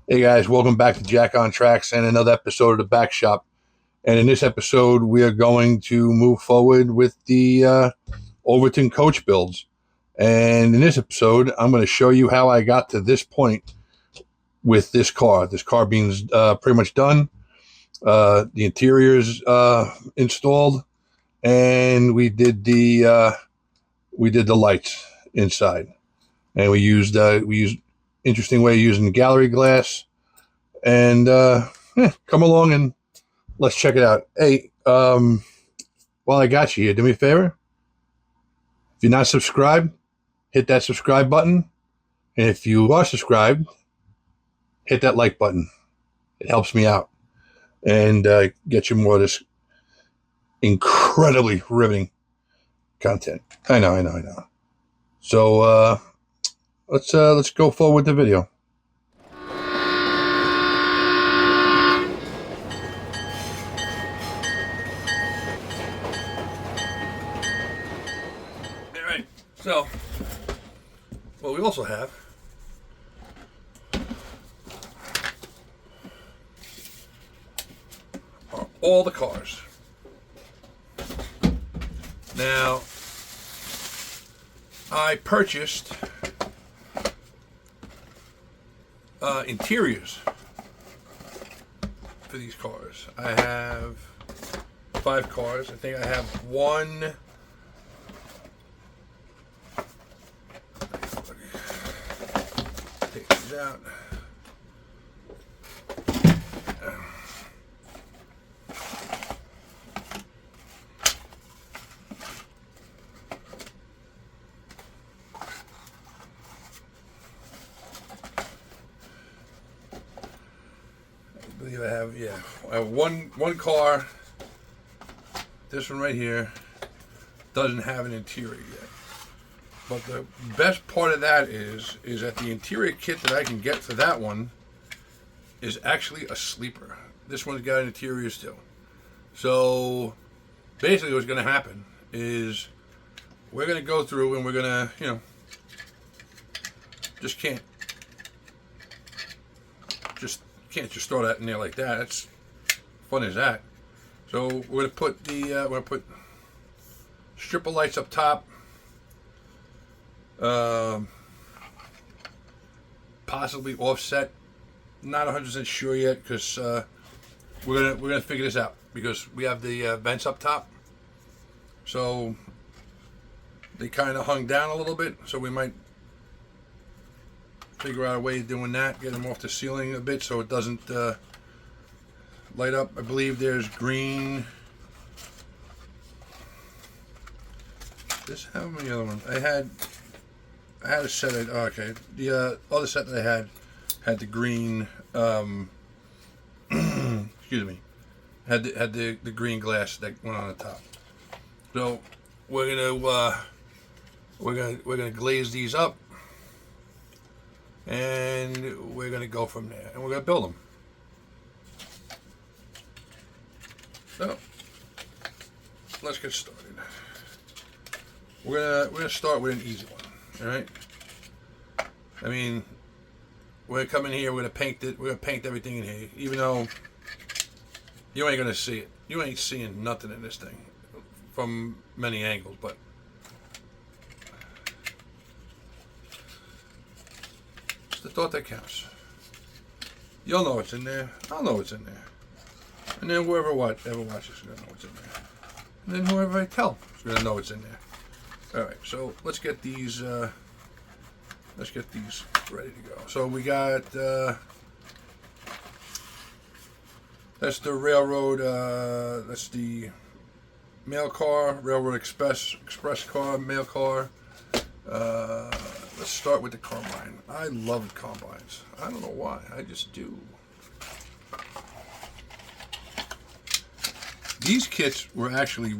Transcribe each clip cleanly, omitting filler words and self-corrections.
Hey guys, welcome back to Jack on Tracks and another episode of the Back Shop. And in this episode, we are going to move forward with the Overton coach builds. And in this episode, I'm going to show you how I got to this point with this car. This car being pretty much done. The interior's installed, and we did the lights inside, and we used interesting way of using gallery glass. And come along and let's check it out. Hey, while I got you here, do me a favor. If you're not subscribed, hit that subscribe button. And if you are subscribed, hit that like button. It helps me out and get you more of this incredibly riveting content. I know. So let's go forward with the video. All right. So what we also have are all the cars. Now, I purchased interiors for these cars. I have 5 cars. I think I have one. Take these out. I have one car. This one right here doesn't have an interior yet. But the best part of that is that the interior kit that I can get for that one is actually a sleeper. This one's got an interior still. So basically what's going to happen is we're going to go through and we're going to, just can't just throw that in there like that. It's fun as that. So we're gonna put strip of lights up top. Possibly offset. Not 100% sure yet because we're gonna figure this out because we have the vents up top. So they kind of hung down a little bit. So we might figure out a way of doing that, get them off the ceiling a bit so it doesn't light up. I believe there's green. How many other ones? I had a set of, okay. The other set that I had the green, excuse me, had the green glass that went on the top. So we're gonna glaze these up. And we're going to go from there. And we're going to build them. So, let's get started. We're gonna start with an easy one. Alright? I mean, we're going to come in here, we're going to paint it, we're going to paint everything in here. Even though you ain't going to see it. You ain't seeing nothing in this thing. From many angles, but the thought that counts. You'll know what's in there. I'll know what's in there. And then whoever watches is going to know what's in there. And then whoever I tell is going to know what's in there. Alright, so let's get these ready to go. So we got that's the railroad, that's the mail car, railroad express car, mail car. Let's start with the combine. I love combines. I don't know why. I just do. These kits were actually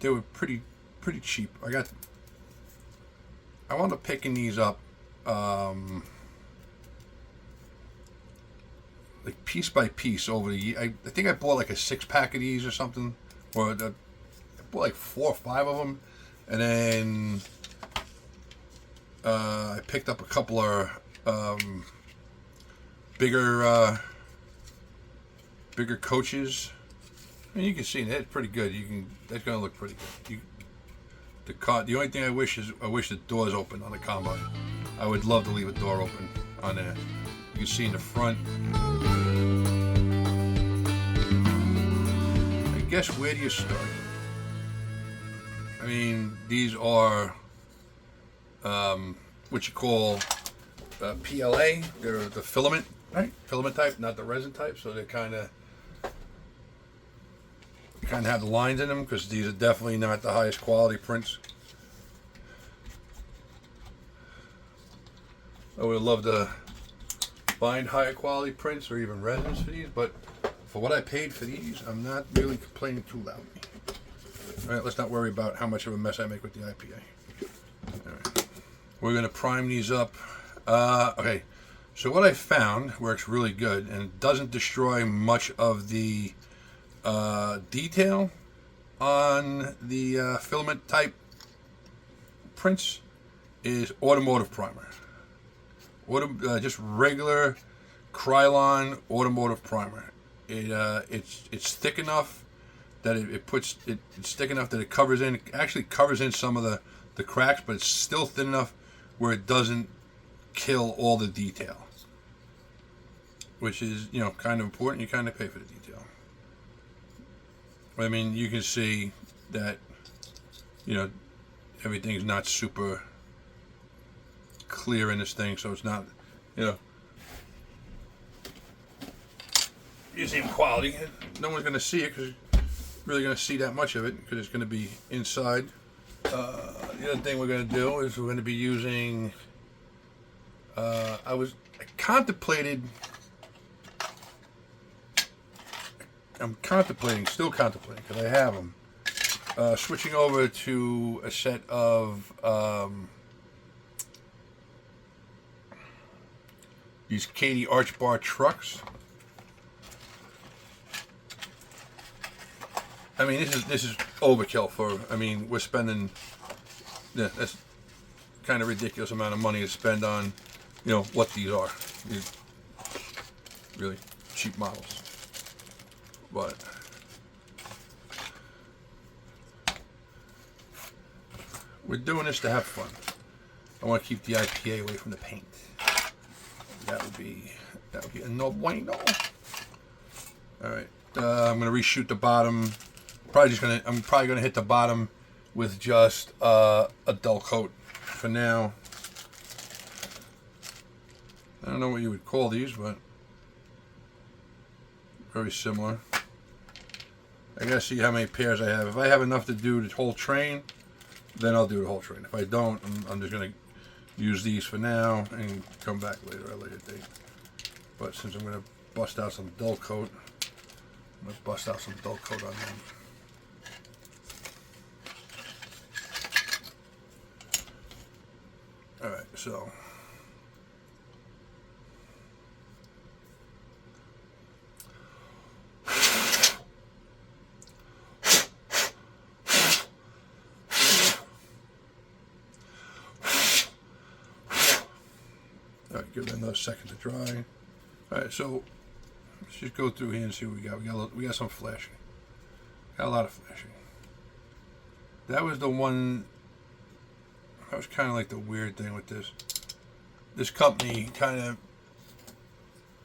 they were pretty cheap. I wound up picking these up like piece by piece over the year. I think I bought like a 6-pack of these or something. Or I bought like 4 or 5 of them. And then I picked up a couple of bigger coaches. I mean, you can see that's pretty good. That's gonna look pretty good. The only thing I wish the door's open on the combine. I would love to leave a door open on there. You can see in the front. I guess, where do you start? I mean, these are what you call PLA. They're the filament, right? Filament type, not the resin type. So they kind of have the lines in them, because these are definitely not the highest quality prints. I would love to find higher quality prints or even resins for these, but for what I paid for these, I'm not really complaining too loudly. All right, let's not worry about how much of a mess I make with the IPA. All right. We're going to prime these up. Okay, so what I found works really good and doesn't destroy much of the detail on the filament type prints is automotive primer. Just regular Krylon automotive primer. It's thick enough that it's thick enough that it actually covers in some of the cracks, but it's still thin enough where it doesn't kill all the detail, which is, kind of important. You kind of pay for the detail. I mean, you can see that, everything's not super clear in this thing, so it's not, you see quality. No one's going to see it, because you're really going to see that much of it, because it's going to be inside. The other thing we're going to do is we're going to be using, I'm still contemplating, because I have them, switching over to a set of these Katie arch bar trucks. I mean, this is overkill for. I mean, we're spending. Yeah, that's kind of ridiculous amount of money to spend on, what these are. These really cheap models, but we're doing this to have fun. I want to keep the IPA away from the paint. That would be a no bueno. All right, I'm gonna reshoot the bottom. I'm probably gonna hit the bottom with just a dull coat for now. I don't know what you would call these, but very similar. I gotta see how many pairs I have. If I have enough to do the whole train, then I'll do the whole train. If I don't, I'm just gonna use these for now and come back later at a later date. But since I'm gonna bust out some dull coat, I'm gonna bust out some dull coat on them. All right, so all right, give it another second to dry. All right, so let's just go through here and see what we got. We got some flashing. Got a lot of flashing. That was the one. That was kind of like the weird thing with this. This company kind of,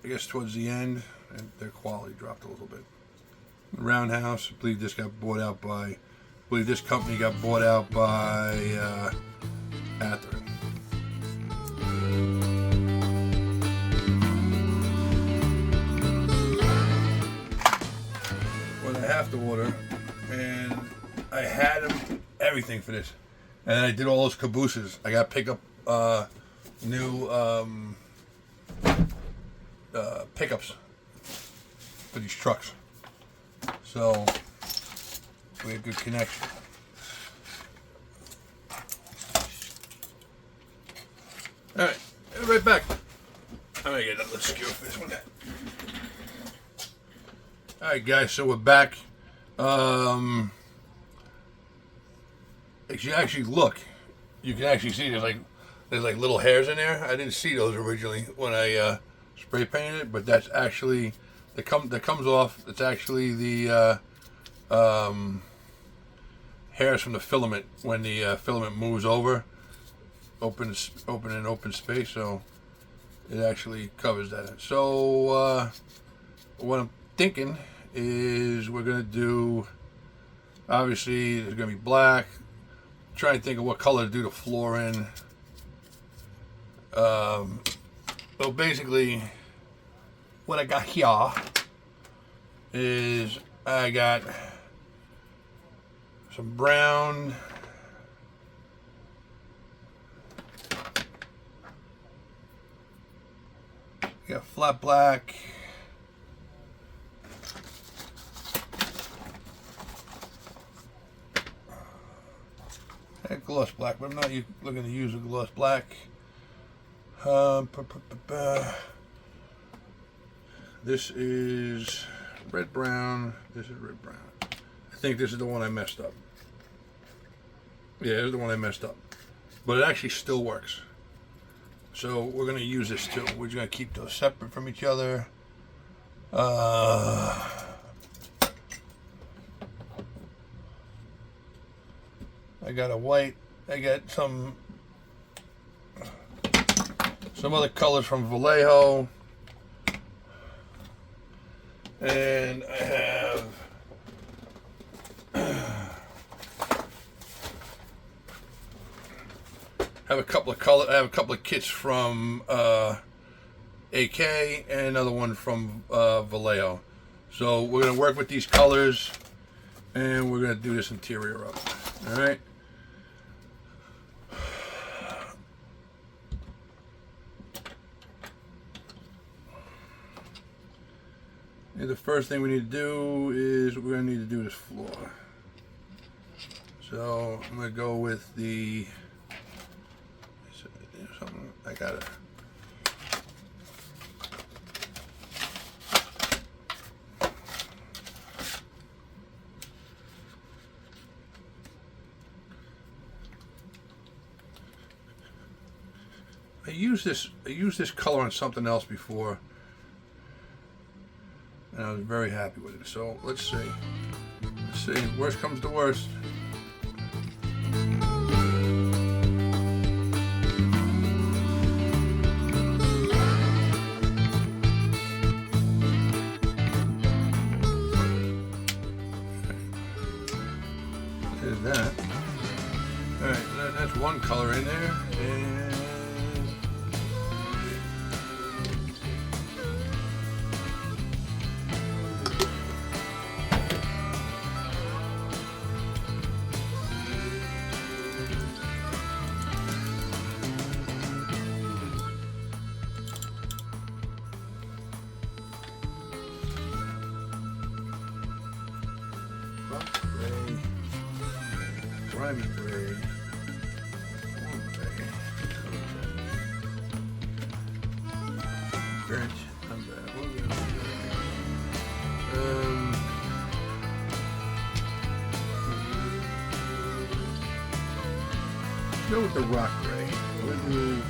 I guess towards the end, and their quality dropped a little bit. Roundhouse, I believe this company got bought out by Atherton. What I have to order, and I had everything for this. And I did all those cabooses. I got to pick up new pickups for these trucks. So we have good connection. All right, right back. I'm gonna get another skewer for this one. All right, guys. So we're back. If you actually look, you can actually see there's like little hairs in there. I didn't see those originally when I spray painted it, but that's actually that comes off. It's actually the hairs from the filament when the filament moves over, open space. So it actually covers that. So what I'm thinking is we're gonna do. Obviously, there's gonna be black. Trying to think of what color to do the floor in. So basically, what I got here is I got some brown, I got flat black, I got gloss black, but I'm not looking to use a gloss black. This is red brown. This is red brown. I think this is the one I messed up. Yeah, this is the one I messed up. But it actually still works. So we're going to use this too. We're just going to keep those separate from each other. I got a white. I got some other colors from Vallejo. And I have a couple of kits from AK and another one from Vallejo. So we're gonna work with these colors and we're gonna do this interior up. All right. And the first thing we need to do is we're going to need to do this floor. So I'm going to go with the something I got it. I used this color on something else before. And I was very happy with it. So let's see. Worst comes to worst. There's that. All right, that's one color in there. And grimy gray. Burnt umber. Go with the rock gray. We'll do.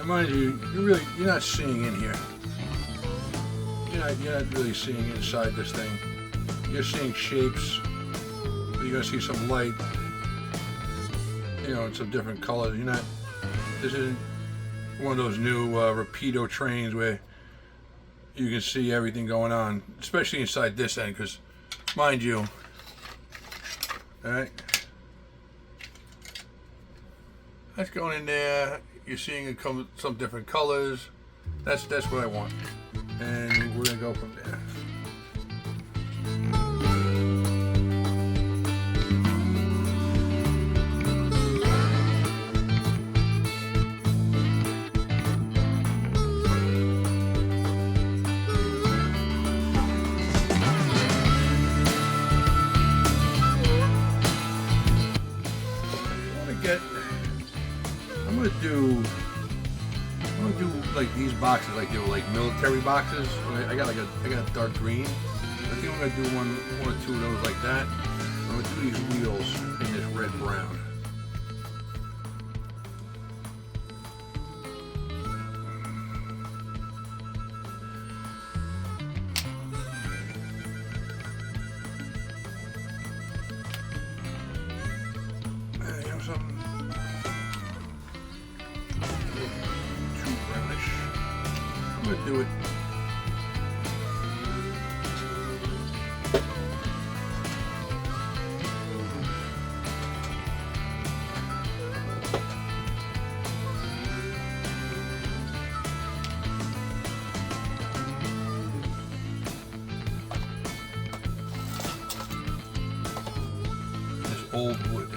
Mind you, you're not seeing in here. You're not really seeing inside this thing. You're seeing shapes. You're gonna see some light. In some different colors. This isn't one of those new Rapido trains where you can see everything going on, especially inside this end, because mind you, all right, that's going in there. You're seeing it come some different colors. That's what I want, and we're gonna go from there. I'm gonna do like the these boxes like they were like military boxes. I got a dark green. I think I'm gonna do one or two of those like that. I'm gonna do these wheels in this red brown. You know something? Too brownish. I'm gonna do it. Old wood.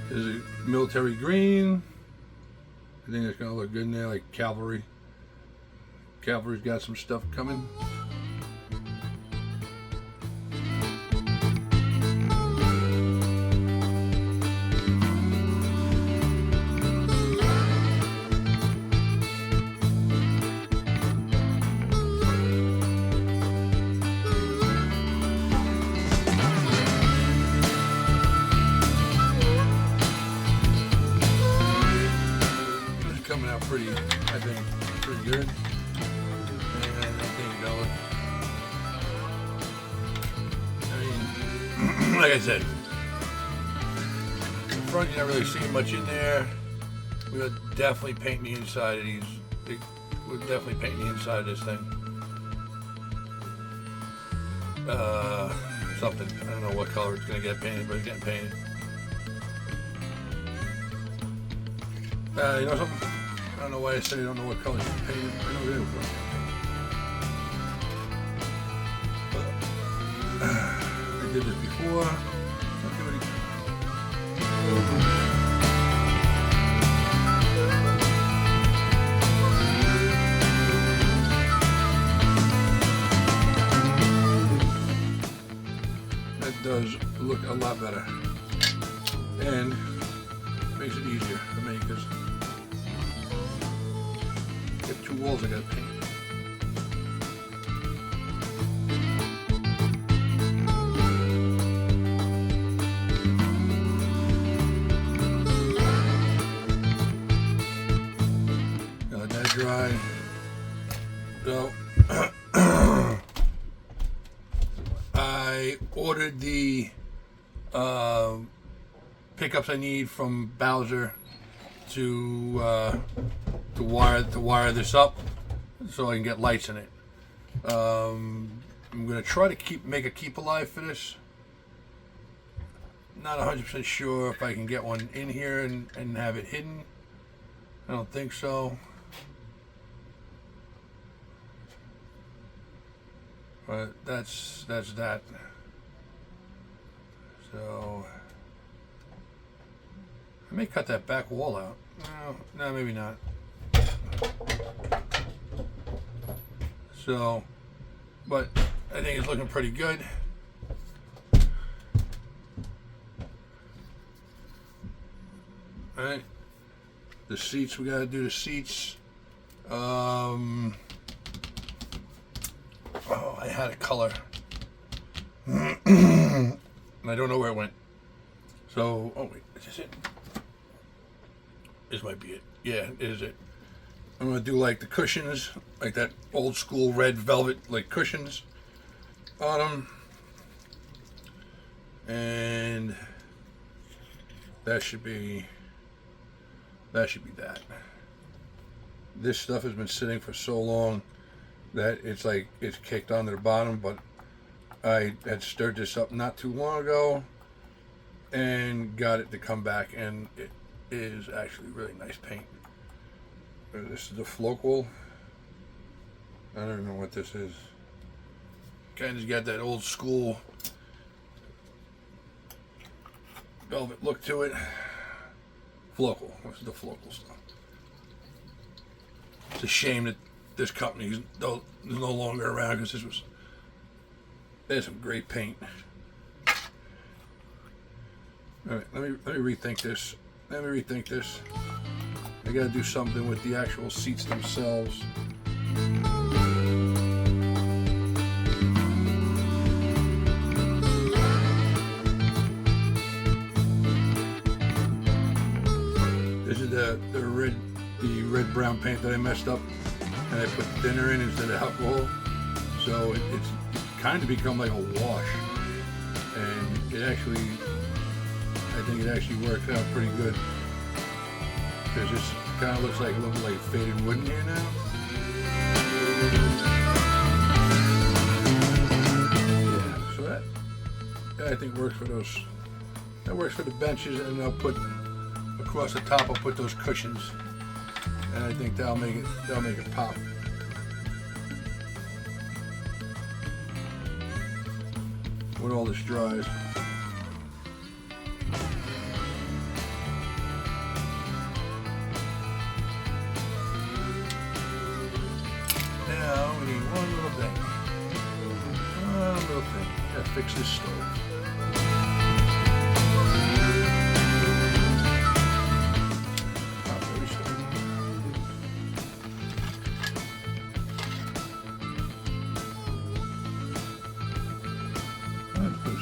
There's a military green. I think it's gonna look good in there, like cavalry. Cavalry's got some stuff coming. Coming out pretty, I think, pretty good. And I think going. I mean, like I said, the front you're not really seeing much in there. We'll definitely paint the inside of these. We'll definitely paint the inside of this thing. Something. I don't know what color it's gonna get painted, but it's getting painted. You know something? I don't know why I say I don't know what color it's painted. I know it is. I did this before. I'll do it again. That does look a lot better. And makes it easier for me because I have two walls I gotta paint. Now let that dry. So I ordered the pickups I need from Bowser to wire this up so I can get lights in it. I'm gonna try to make a keep alive for this. Not 100% sure if I can get one in here and have it hidden. I don't think so. But that's that. So I may cut that back wall out. No, maybe not. So, but I think it's looking pretty good. All right. The seats, we gotta do the seats. Oh, I had a color. And I don't know where it went. So, oh wait, is this it? This might be it. Yeah, it is it. I'm gonna do like the cushions, like that old school red velvet like cushions on them. And that should be that. This stuff has been sitting for so long that it's like it's kicked onto the bottom, but I had stirred this up not too long ago and got it to come back, and it is actually really nice paint. This is the Flocal. I don't know what this is. Kind of got that old school velvet look to it. Flocal. This is the Flocal stuff. It's a shame that this company is no longer around because there's some great paint. All right, let me rethink this. I gotta do something with the actual seats themselves. This is the red brown paint that I messed up, and I put thinner in instead of alcohol, so it's kind of become like a wash, and I think it actually works out pretty good, because this kind of looks like a little like faded wood in here now. Yeah, so that I think works for those. That works for the benches, and I'll put across the top. I'll put those cushions, and I think that'll make it pop. When all this dries. Now we need one little thing. Gotta fix this stove.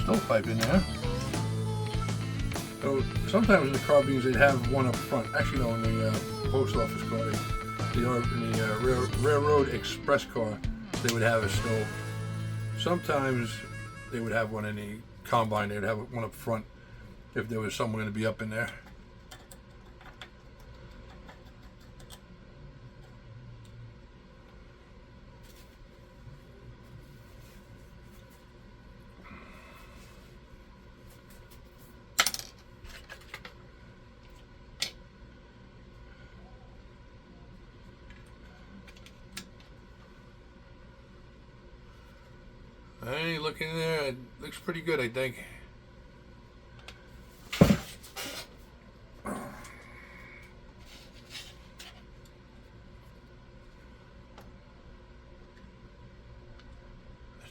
Stovepipe in there. So sometimes in the carbines they'd have one up front. Actually, no, in the post office car, in the railroad express car, they would have a stove. Sometimes they would have one in the combine. They would have one up front if there was someone going to be up in there. Hey, look in there. It looks pretty good, I think.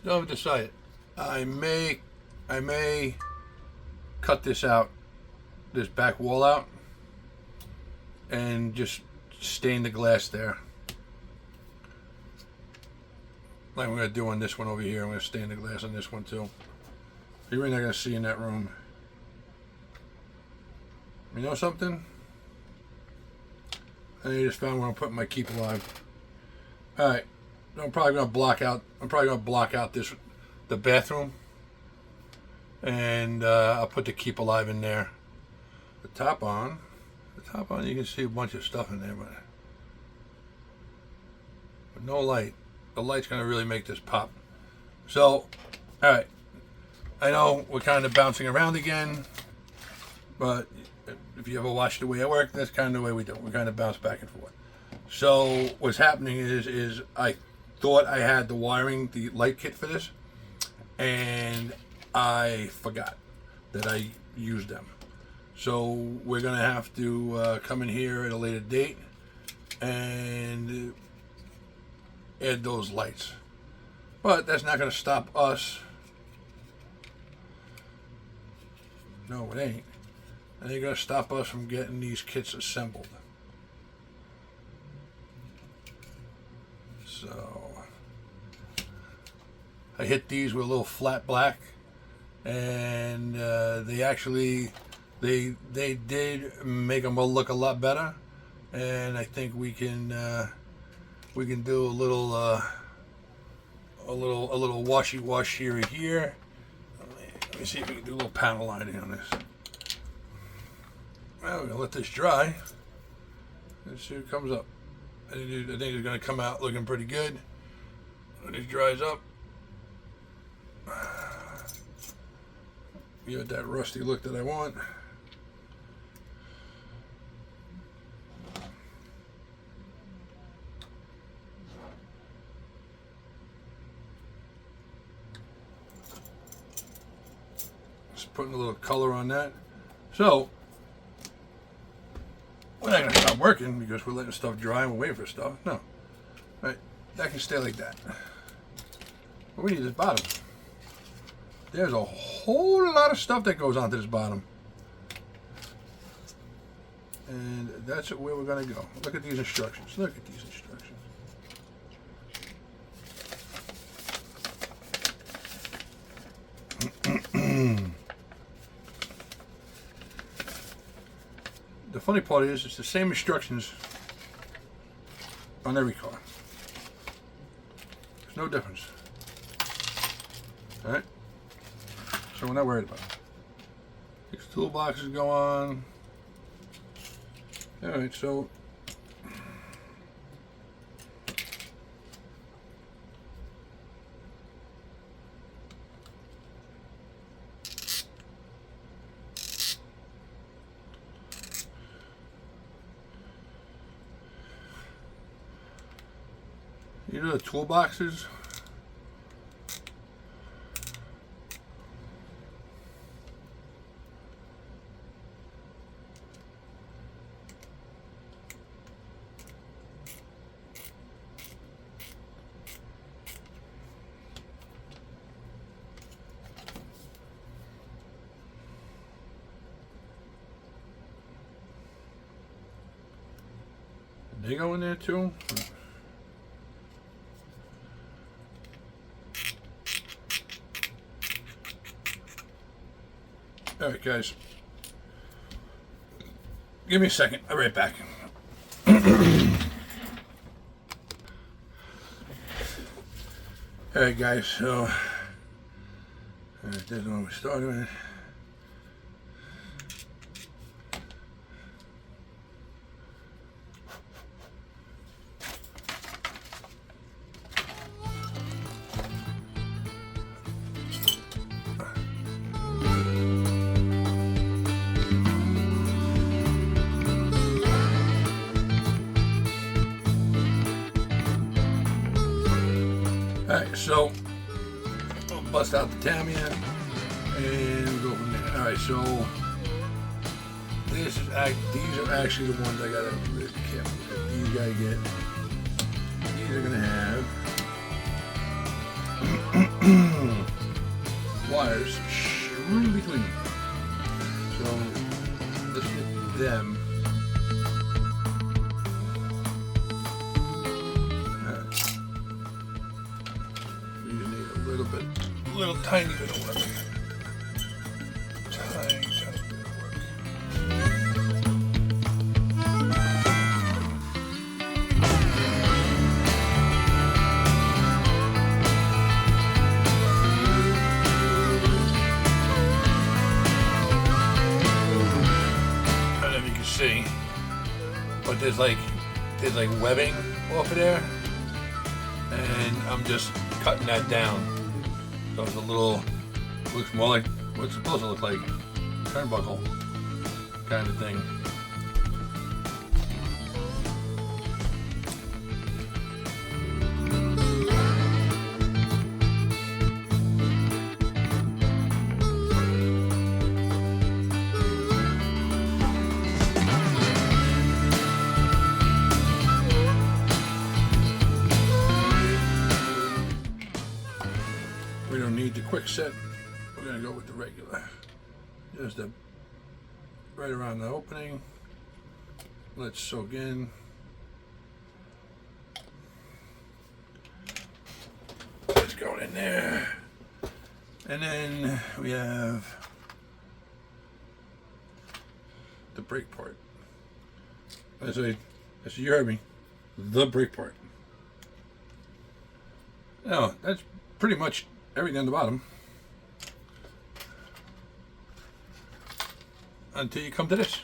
Still haven't decided. I may cut this out, this back wall out, and just stain the glass there. Like I'm going to do on this one over here. I'm going to stain the glass on this one too. You're really not going to see in that room. You know something? I just found where I'm putting my keep alive. Alright. I'm probably going to block out the bathroom. And I'll put the keep alive in there. The top on, you can see a bunch of stuff in there, but no light. The light's going to really make this pop. So, alright. I know we're kind of bouncing around again, but if you ever watch the way I work, that's kind of the way we do it. We kind of bounce back and forth. So, what's happening is I thought I had the wiring, the light kit for this, and I forgot that I used them. So, we're going to have to come in here at a later date and add those lights, but that's not going to stop us. No, it ain't. It ain't going to stop us from getting these kits assembled. So I hit these with a little flat black, and they actually they did make them look a lot better, and I think we can do a little washy wash here. Let me see if we can do a little panel lining on this. Well, we're gonna let this dry. Let's see what comes up. I think it's gonna come out looking pretty good when it dries up. Give it that rusty look that I want. Putting a little color on that. So we're not going to stop working because we're letting stuff dry and we're waiting for stuff. No. Right. that can stay like that. But we need this bottom. There's a whole lot of stuff that goes onto this bottom. And that's where we're going to go. Look at these instructions. Look at these instructions. The funny part is, it's the same instructions on every car. There's no difference. Alright? So we're not worried about it. These toolboxes go on. Alright, so you know the toolboxes? They go in there too? Alright guys, give me a second, I'll be right back. Alright guys, so this is when we started with it. Alright, so we'll bust out the Tamiya and we'll go from there. Alright, so these are actually the ones I gotta really be careful with. These gotta get, these are gonna have wires shooting between them. So let's get them. Little tiny bit of work. Tiny bit of work. I don't know if you can see, but there's like webbing off of there, and I'm just cutting that down. So it's a little, looks more like what's it supposed to look like, turnbuckle kind of thing. We don't need the quick set, we're going to go with the regular. Just right around the opening. Let's soak in. Let's go in there. And then we have the brake part. As you heard me, the brake part. Now, that's pretty much everything on the bottom until you come to this.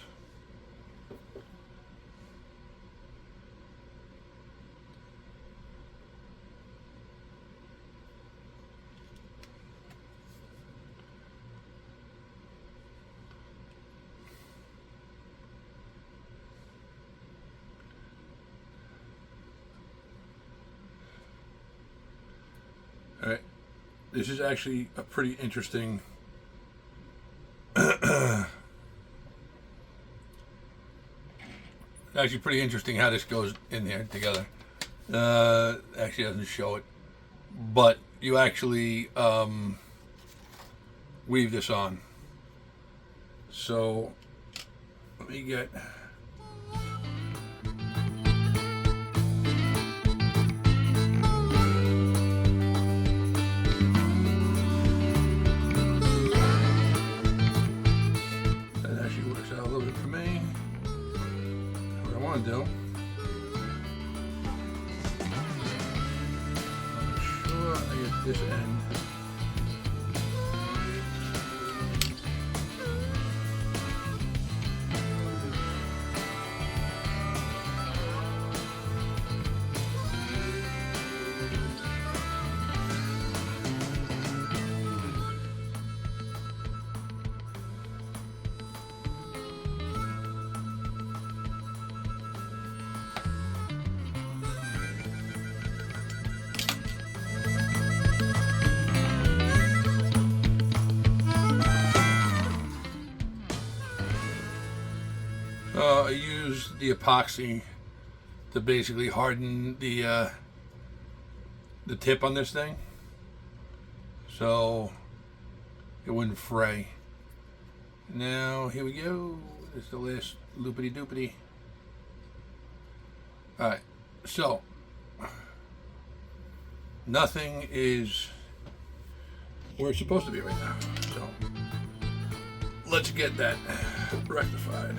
All right. This is actually a pretty interesting actually pretty interesting how this goes in there together. Actually doesn't show it, but you actually weave this on. So let me get. That actually works out a little bit for me. What I want to do. I'm sure I get this end. I used the epoxy to basically harden the tip on this thing, so it wouldn't fray. Now here we go. This is the last loopity doopity. All right, so nothing is where it's supposed to be right now. So let's get that rectified.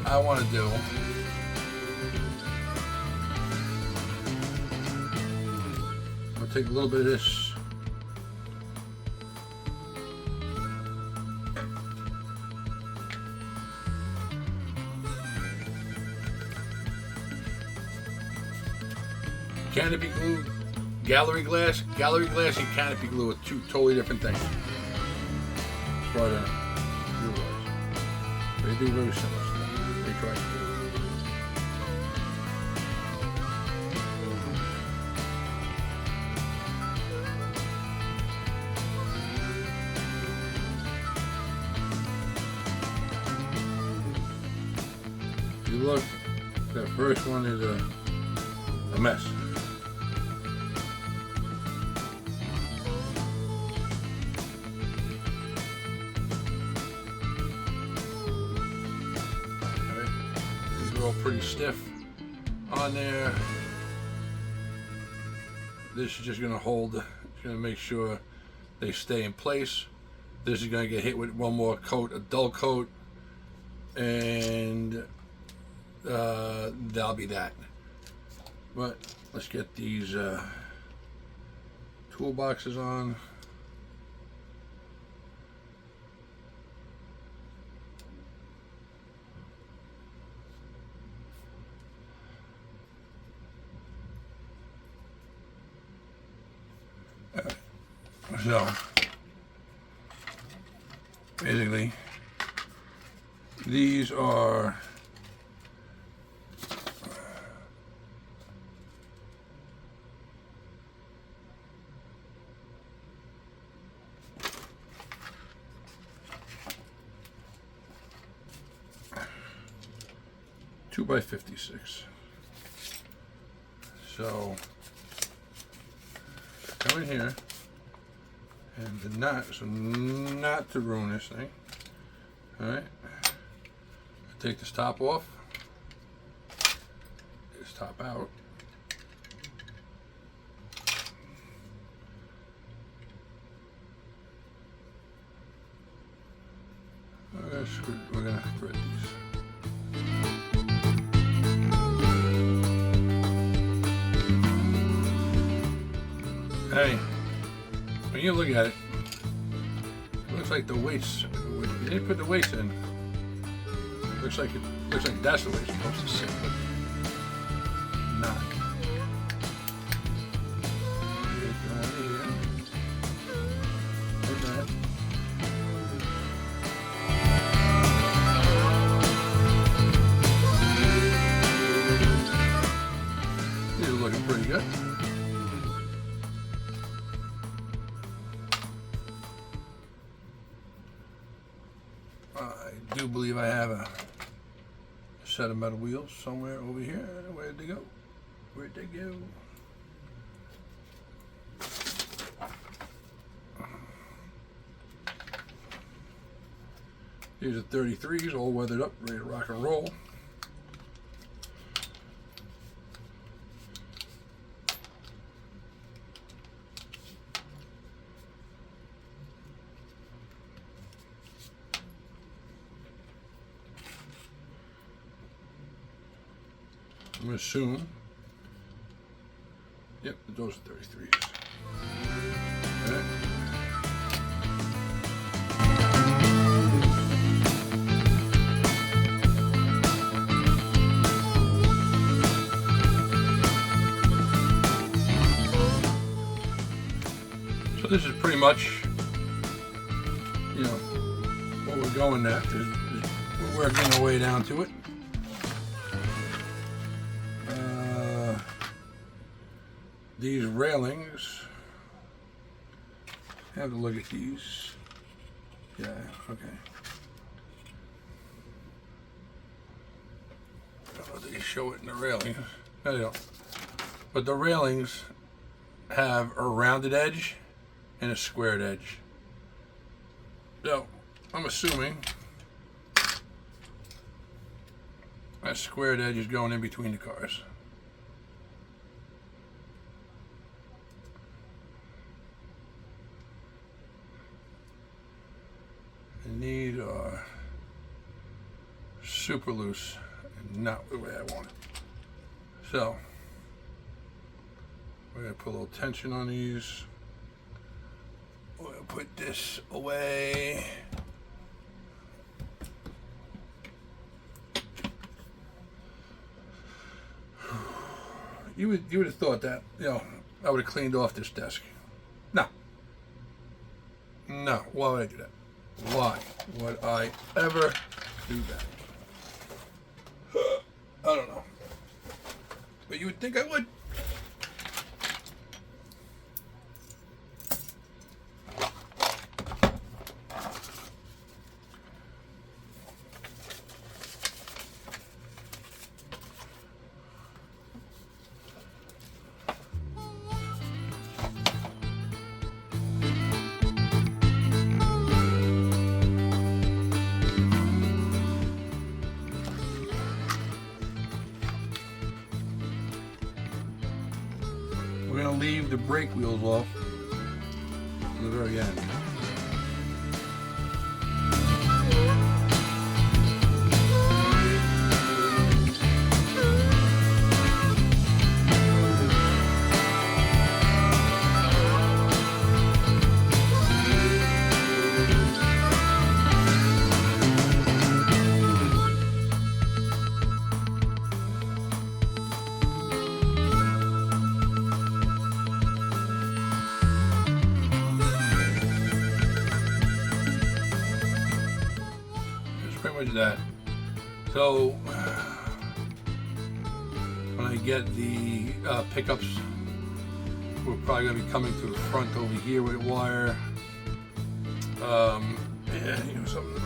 I want to do I'll take a little bit of this canopy glue, gallery glass. Gallery glass and canopy glue are two totally different things. As far as I realize. They do very similar stuff. They try to do. If you look, that first one is a mess. All pretty stiff on there. This is just going to hold, it's going to make sure they stay in place. This is going to get hit with one more coat, a dull coat, and that'll be that. But let's get these Toolbox is on. So basically these are two by 56. So come in here, and the knot, so not to ruin this thing. All right, take this top off, this top out. We're gonna thread these. Hey, when you look at it, it looks like the weights. You didn't put the weights in. Looks like that's the way it's supposed to sit, but not. Like that. These are looking pretty good. I do believe I have a set of metal wheels somewhere over here. Where'd they go? Where'd they go? These are 33s, all weathered up, ready to rock and roll. I'm going to assume, yep, those are 33s. Okay. So this is pretty much, you know, what we're going at. We're working our way down to it. These railings, have a look at these. Yeah, okay. I don't know if they show it in the railings. No, they don't. But the railings have a rounded edge and a squared edge. So, I'm assuming that squared edge is going in between the cars. And these are super loose and not the way I want it. So, we're going to put a little tension on these. We're going to put this away. You would have thought that, you know, I would have cleaned off this desk. No. No. Why would I do that? Why would I ever do that? I don't know. But you would think I would. We're going to leave the brake wheels off to the very end. pretty much that. So when I get the pickups, we're probably going to be coming to the front over here with wire. Yeah, you know something.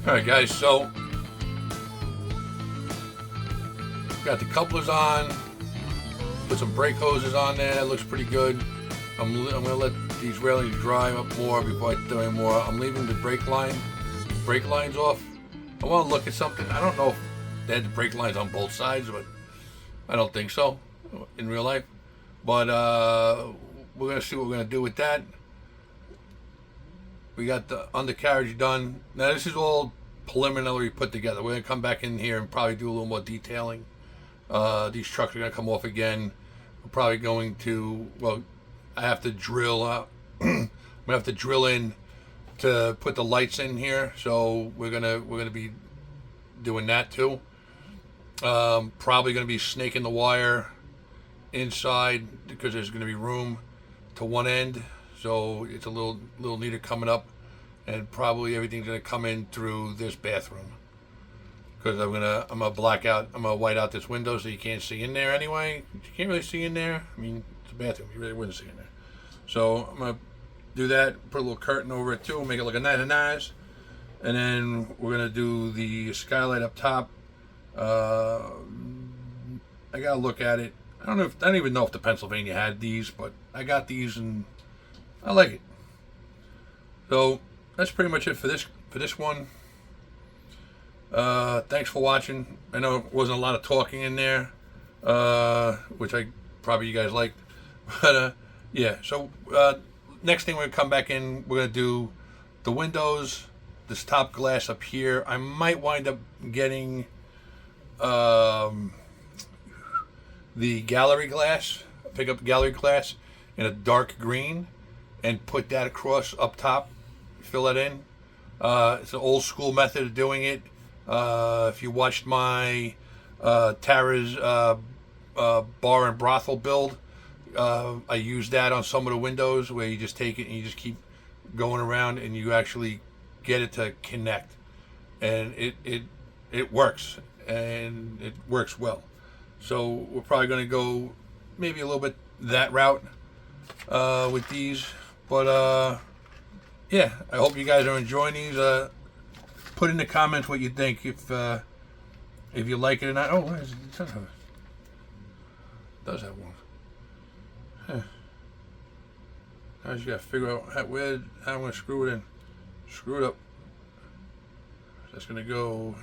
Alright guys, so got the couplers on, put some brake hoses on there, it looks pretty good. I'm going to let these railings dry up more before I do any more. I'm leaving the brake lines off. I want to look at something. I don't know if they had the brake lines on both sides, but I don't think so in real life. But we're going to see what we're going to do with that. We got the undercarriage done. Now this is all preliminary put together. We're going to come back in here and probably do a little more detailing. These trucks are going to come off again. We're probably going to, well, I have to drill out. I'm going to have to drill in to put the lights in here. So we're going to be doing that too. Probably going to be snaking the wire inside because there's going to be room to one end. So it's a little neater coming up, and probably everything's gonna come in through this bathroom because I'm gonna black out, I'm gonna white out this window so you can't see in there anyway. You can't really see in there. I mean, it's a bathroom, you really wouldn't see in there. So I'm gonna do that, put a little curtain over it too, make it look nice. And then we're gonna do the skylight up top. I gotta look at it. I don't even know if the Pennsylvania had these, but I got these and I like it. So that's pretty much it for this one. Thanks for watching. I know it wasn't a lot of talking in there, which probably you guys liked. But yeah, so next thing we're gonna come back in, we're gonna do the windows, this top glass up here. I might wind up getting the gallery glass, pick up the gallery glass in a dark green and put that across up top, fill that in. It's an old school method of doing it. If you watched my Tara's bar and brothel build, I used that on some of the windows where you just take it and you just keep going around and you actually get it to connect, and it works, and it works well. So we're probably going to go maybe a little bit that route with these. But yeah, I hope you guys are enjoying these. Put in the comments what you think, if you like it or not. Oh, it does have one. Huh. Now I just gotta figure out how I'm gonna screw it in. Screw it up. That's gonna go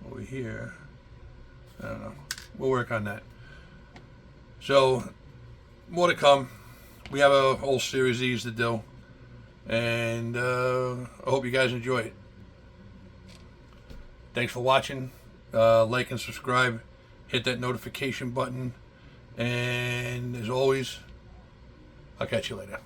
over here. I don't know. We'll work on that. So more to come. We have a whole series of these to do, and I hope you guys enjoy it. Thanks for watching. Like and subscribe. Hit that notification button. And as always, I'll catch you later.